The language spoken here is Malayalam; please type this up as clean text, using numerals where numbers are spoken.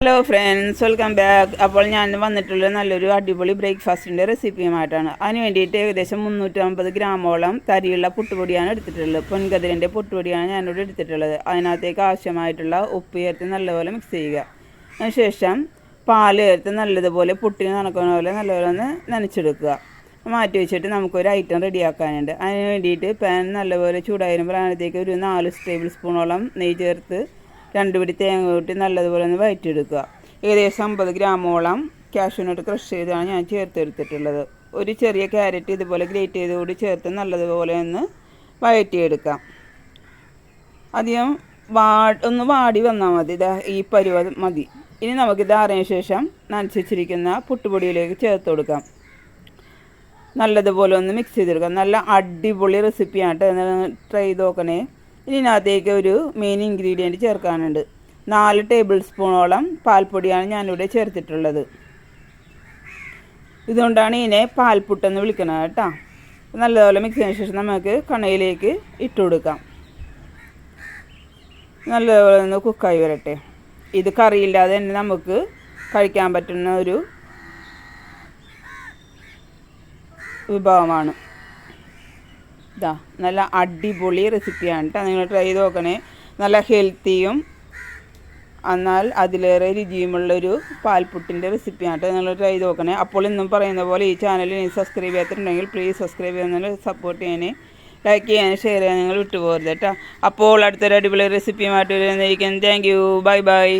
Hello friends, welcome back. അപ്പോൾ ഞാൻ വന്നിട്ടുള്ളത് നല്ലൊരു അടിപൊളി ബ്രേക്ക്ഫാസ്റ്റിൻ്റെ റെസിപ്പിയുമായിട്ടാണ്. അതിന് വേണ്ടിയിട്ട് ഏകദേശം 350 ഗ്രാമോളം തരിയുള്ള പുട്ടുപൊടിയാണ് എടുത്തിട്ടുള്ളത്. പൊൻകതിരിൻ്റെ പുട്ടുപൊടിയാണ് ഞാനിവിടെ എടുത്തിട്ടുള്ളത്. അതിനകത്തേക്ക് ആവശ്യമായിട്ടുള്ള ഉപ്പ് ചേർത്ത് നല്ലപോലെ മിക്സ് ചെയ്യുക. അതിനുശേഷം പാൽ ചേർത്ത് നല്ലതുപോലെ പുട്ടിന് നനക്കുന്ന പോലെ നല്ലപോലെ ഒന്ന് നനച്ചെടുക്കുക. മാറ്റി വെച്ചിട്ട് നമുക്കൊരു ഐറ്റം റെഡിയാക്കാനുണ്ട്. അതിന് വേണ്ടിയിട്ട് പാൻ നല്ലപോലെ ചൂടായി വരുമ്പോൾ അതിനകത്തേക്ക് ഒരു 4 ടേബിൾ സ്പൂണോളം നെയ്യ് ചേർത്ത് 2 പിടി തേങ്ങ കൂട്ടി നല്ലതുപോലെ ഒന്ന് വഴറ്റിയെടുക്കുക. ഏകദേശം 50 ഗ്രാമോളം കാഷ്യൂനട്ട് ക്രഷ് ചെയ്താണ് ഞാൻ ചേർത്തെടുത്തിട്ടുള്ളത്. ഒരു ചെറിയ ക്യാരറ്റ് ഇതുപോലെ ഗ്രേറ്റ് ചെയ്തുകൂടി ചേർത്ത് നല്ലതുപോലെ ഒന്ന് വഴറ്റിയെടുക്കാം. അധികം ഒന്ന് വാടി വന്നാൽ മതി. ഈ പരുവം മതി. ഇനി നമുക്കിത് ആറിന് ശേഷം നനച്ച് വെച്ചിരിക്കുന്ന പുട്ടുപൊടിയിലേക്ക് ചേർത്ത് കൊടുക്കാം. നല്ലതുപോലെ ഒന്ന് മിക്സ് ചെയ്തെടുക്കാം. നല്ല അടിപൊളി റെസിപ്പിയാണ്. ട്രൈ ചെയ്ത് നോക്കണേ. ഇതിനകത്തേക്ക് ഒരു മെയിൻ ഇൻഗ്രീഡിയൻറ്റ് ചേർക്കാനുണ്ട്. 4 ടേബിൾ സ്പൂണോളം പാൽപ്പൊടിയാണ് ഞാനിവിടെ ചേർത്തിട്ടുള്ളത്. ഇതുകൊണ്ടാണ് ഇതിനെ പാൽപുട്ടെന്ന് വിളിക്കുന്നത് കേട്ടോ. നല്ലപോലെ മിക്സ് ചെയ്തതിന് ശേഷം നമുക്ക് കണയിലേക്ക് ഇട്ട് കൊടുക്കാം. നല്ലപോലെ ഒന്ന് കുക്കായി വരട്ടെ. ഇത് കറിയില്ലാതെ തന്നെ നമുക്ക് കഴിക്കാൻ പറ്റുന്ന ഒരു വിഭവമാണ്. ഇതാ നല്ല അടിപൊളി റെസിപ്പിയാണ് കേട്ടോ. നിങ്ങൾ ട്രൈ ചെയ്ത് നോക്കണേ. നല്ല ഹെൽത്തിയും എന്നാൽ അതിലേറെ രുചിയുമുള്ളൊരു പാൽപുട്ടിൻ്റെ റെസിപ്പിയാണ് കേട്ടോ. നിങ്ങൾ ട്രൈ ചെയ്ത് നോക്കണേ. അപ്പോൾ ഇന്നും പറയുന്ന പോലെ ഈ ചാനൽ സബ്സ്ക്രൈബ് ചെയ്യാത്തിട്ടുണ്ടെങ്കിൽ പ്ലീസ് സബ്സ്ക്രൈബ് ചെയ്യുന്നതിന് സപ്പോർട്ട് ചെയ്യാനേ, ലൈക്ക് ചെയ്യാനും ഷെയർ ചെയ്യാൻ നിങ്ങൾ വിട്ടുപോകരുത് കേട്ടോ. അപ്പോൾ അടുത്തൊരു അടിപൊളി റെസിപ്പിയുമായിട്ട് വരുന്നതായിരിക്കും. Thank you. Bye bye.